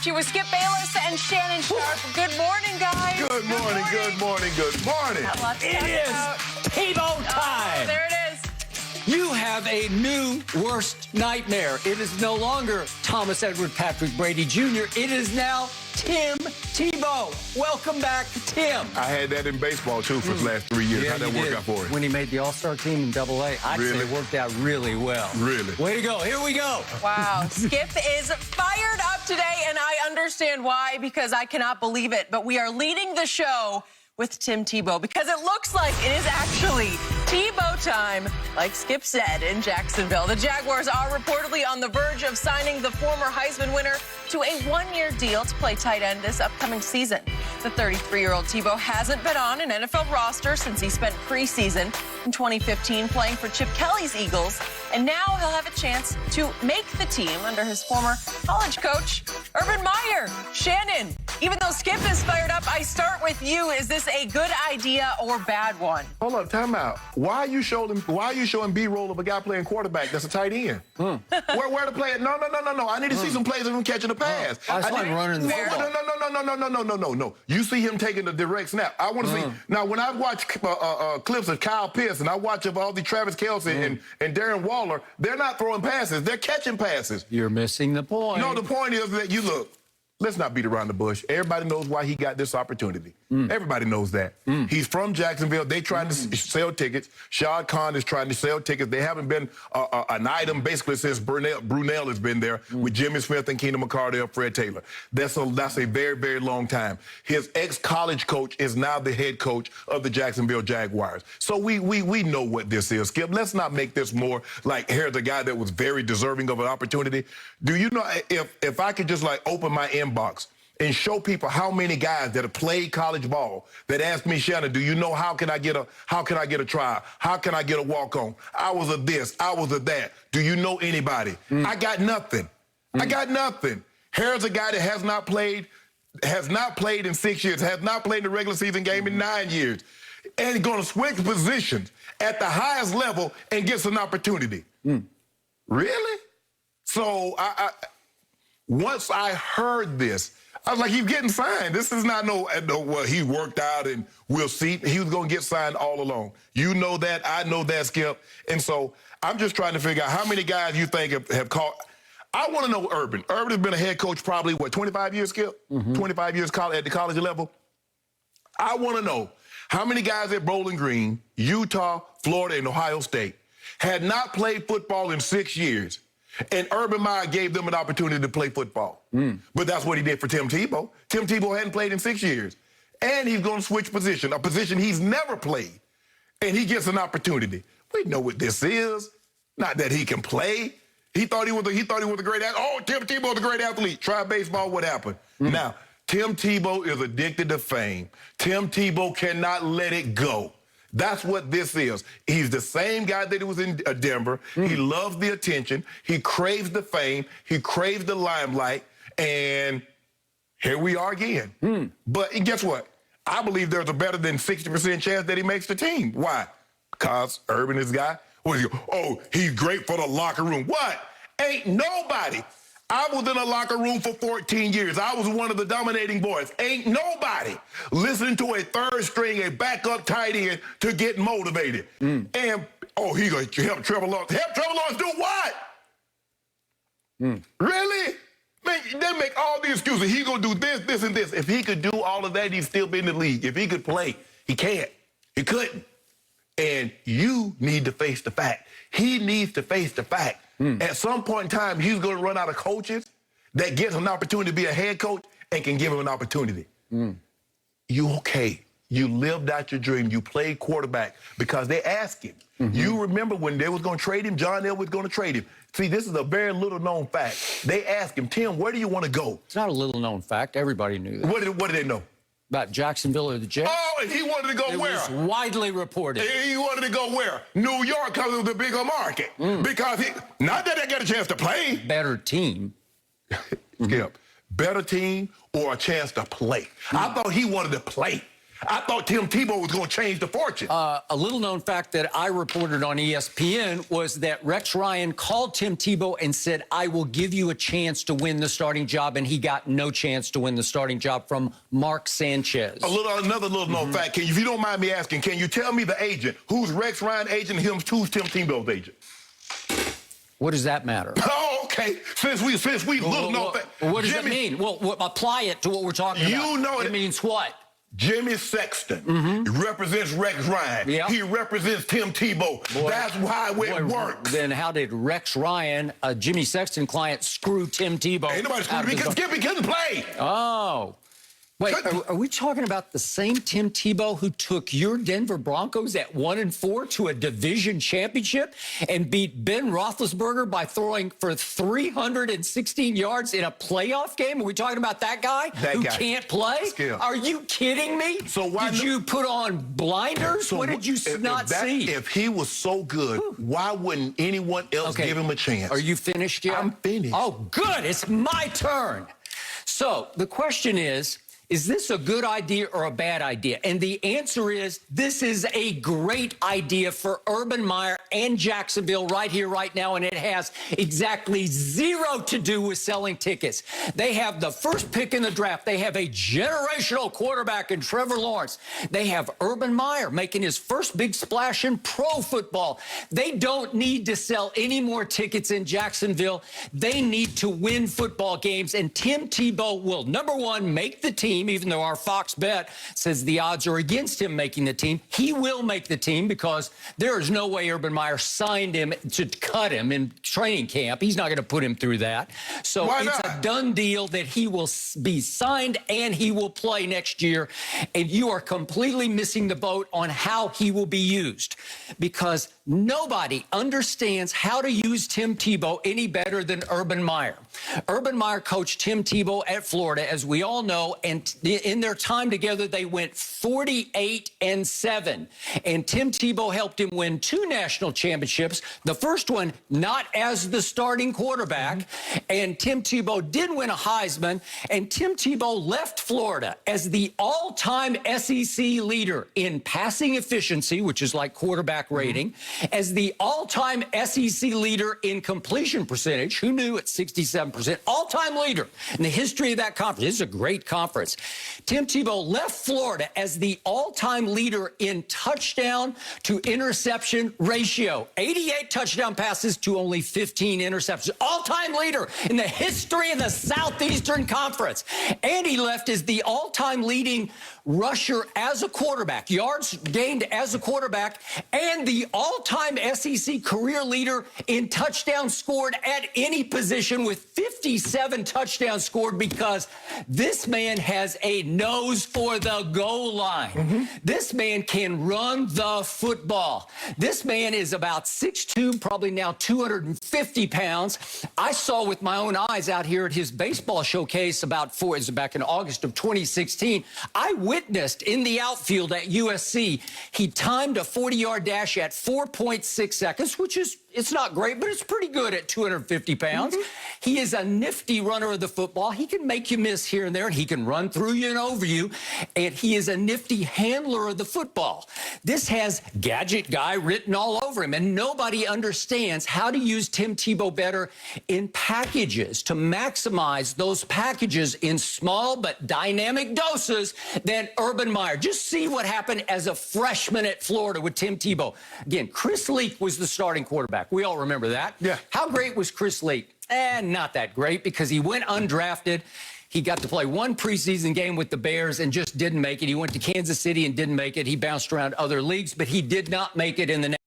got you with Skip Bayless and Shannon Sharp. Good morning, guys. Good morning, good morning, good morning. It is Tebow time. Oh, there it is. You have a new worst nightmare. It is no longer Thomas Edward Patrick Brady Jr. It is now Tim Tebow. Welcome back, Tim. I had that in baseball, too, for the last 3 years. How'd that work out for you? When he made the All-Star team in AA, I'd say it worked out really well. Really? Way to go. Here we go. Wow. Skip is fired up today, and I understand why, because I cannot believe it. But we are leading the show with Tim Tebow because it looks like it is actually Tebow time, like Skip said, in Jacksonville. The Jaguars are reportedly on the verge of signing the former Heisman winner to a one-year deal to play tight end this upcoming season. The 33-year-old Tebow hasn't been on an NFL roster since he spent preseason in 2015 playing for Chip Kelly's Eagles, and now he'll have a chance to make the team under his former college coach, Urban Meyer. Shannon, even though Skip is fired up, I start with you. Is this a good idea or bad one? Hold up, time out. Why are you showing B-roll of a guy playing quarterback that's a tight end? Where to play it? No. I need to see some plays of him catching the pass. I just like running the football. No. You see him taking the direct snap. I want to see. Now, when I watch clips of Kyle Pitts and I watch of all the Travis Kelce and Darren Waller, they're not throwing passes. They're catching passes. You're missing the point. No, the point is that you look. Let's not beat around the bush. Everybody knows why he got this opportunity. Everybody knows that. He's from Jacksonville. They trying to sell tickets. Shad Khan is trying to sell tickets. They haven't been an item basically since Brunell has been there with Jimmy Smith and Keenan McCardell, Fred Taylor. That's a very, very long time. His ex-college coach is now the head coach of the Jacksonville Jaguars. So we know what this is, Skip. Let's not make this more like here's a guy that was very deserving of an opportunity. Do you know if I could just like open my inbox and show people how many guys that have played college ball that asked me, Shannon, do you know how can I get a trial? How can I get a walk-on? I was a this, I was a that. Do you know anybody? I got nothing. I got nothing. Here's a guy that has not played in 6 years, has not played in the regular season game in 9 years, and going to switch positions at the highest level and gets an opportunity. Really? So once I heard this, I was like, he's getting signed. This is not well, he worked out and we'll see. He was going to get signed all along. You know that. I know that, Skip. And so I'm just trying to figure out how many guys you think have caught. I want to know Urban. Urban has been a head coach probably, 25 years, Skip? 25 years at the college level. I want to know how many guys at Bowling Green, Utah, Florida, and Ohio State had not played football in 6 years. And Urban Meyer gave them an opportunity to play football. But that's what he did for Tim Tebow. Tim Tebow hadn't played in 6 years. And he's going to switch position, a position he's never played. And he gets an opportunity. We know what this is. Not that he can play. He thought he was a great athlete. Oh, Tim Tebow's a great athlete. Try baseball, what happened? Now, Tim Tebow is addicted to fame. Tim Tebow cannot let it go. That's what this is. He's the same guy that he was in Denver. He loves the attention. He craves the fame. He craves the limelight. And here we are again. But guess what? I believe there's a better than 60% chance that he makes the team. Why? Because Urban is guy. Oh, he's great for the locker room. What? Ain't nobody. I was in a locker room for 14 years. I was one of the dominating boys. Ain't nobody listening to a third string, a backup tight end to get motivated. And, he going to help Trevor Lawrence. Help Trevor Lawrence do what? Really? Man, they make all the excuses. He's going to do this, and this. If he could do all of that, he'd still be in the league. If he could play, he can't. He couldn't. And you need to face the fact. He needs to face the fact. At some point in time, he's going to run out of coaches that gets an opportunity to be a head coach and can give him an opportunity. You okay. You lived out your dream. You played quarterback because they asked him. You remember when they was going to trade him, John Elway was going to trade him. See, this is a very little-known fact. They asked him, Tim, where do you want to go? It's not a little-known fact. Everybody knew that. What did they know? About Jacksonville or the Jets? Oh, and he wanted to go where? It was widely reported. He wanted to go where? New York, because it was a bigger market. Because not that they got a chance to play. Better team. Skip, better team or a chance to play. I thought he wanted to play. I thought Tim Tebow was going to change the fortune. A little-known fact that I reported on ESPN was that Rex Ryan called Tim Tebow and said, I will give you a chance to win the starting job, and he got no chance to win the starting job from Mark Sanchez. Another little-known fact. If you don't mind me asking, can you tell me the agent? Who's Rex Ryan's agent and who's Tim Tebow's agent? What does that matter? Oh, okay. Since we little-known fact. What does it mean? Well, apply it to what we're talking about. You know it means what? Jimmy Sexton represents Rex Ryan. Yeah. He represents Tim Tebow. That's how it works. Then how did Rex Ryan, a Jimmy Sexton client, screw Tim Tebow? Ain't nobody screwed me because Skippy couldn't play. Oh. Wait, are we talking about the same Tim Tebow who took your Denver Broncos at 1-4 to a division championship and beat Ben Roethlisberger by throwing for 316 yards in a playoff game? Are we talking about that guy who can't play? Skill. Are you kidding me? So why did you put on blinders? So what did you not see? If he was so good, why wouldn't anyone else give him a chance? Are you finished yet? I'm finished. Oh, good. It's my turn. So the question is this a good idea or a bad idea? And the answer is this is a great idea for Urban Meyer and Jacksonville right here, right now, and it has exactly zero to do with selling tickets. They have the first pick in the draft. They have a generational quarterback in Trevor Lawrence. They have Urban Meyer making his first big splash in pro football. They don't need to sell any more tickets in Jacksonville. They need to win football games, and Tim Tebow will, number one, make the team. Even though our Fox bet says the odds are against him making the team, he will make the team because there is no way Urban Meyer signed him to cut him in training camp. He's not going to put him through that. So it's a done deal that he will be signed and he will play next year. And you are completely missing the boat on how he will be used because nobody understands how to use Tim Tebow any better than Urban Meyer. Urban Meyer coached Tim Tebow at Florida, as we all know, and in their time together, they went 48-7. And Tim Tebow helped him win 2 national championships. The first one, not as the starting quarterback. And Tim Tebow did win a Heisman. And Tim Tebow left Florida as the all-time SEC leader in passing efficiency, which is like quarterback rating, as the all-time SEC leader in completion percentage. Who knew at 67%? All-time leader in the history of that conference. This is a great conference. Tim Tebow left Florida as the all-time leader in touchdown to interception ratio. 88 touchdown passes to only 15 interceptions. All-time leader in the history of the Southeastern Conference. And he left as the all-time leading rusher as a quarterback, yards gained as a quarterback, and the all-time SEC career leader in touchdowns scored at any position with 57 touchdowns scored because this man has a nose for the goal line. This man can run the football. This man is about 6'2", probably now 250 pounds. I saw with my own eyes out here at his baseball showcase back in August of 2016. I witnessed in the outfield at USC, he timed a 40-yard dash at 4.6 seconds, which is, it's not great, but it's pretty good at 250 pounds. He is a nifty runner of the football. He can make you miss here and there, and he can run through you and over you, and he is a nifty handler of the football. This has gadget guy written all over him, and nobody understands how to use Tim Tebow better in packages, to maximize those packages in small but dynamic doses than Urban Meyer. Just see what happened as a freshman at Florida with Tim Tebow. Again, Chris Leak was the starting quarterback. We all remember that. Yeah. How great was Chris Leak? Not that great because he went undrafted. He got to play one preseason game with the Bears and just didn't make it. He went to Kansas City and didn't make it. He bounced around other leagues, but he did not make it in the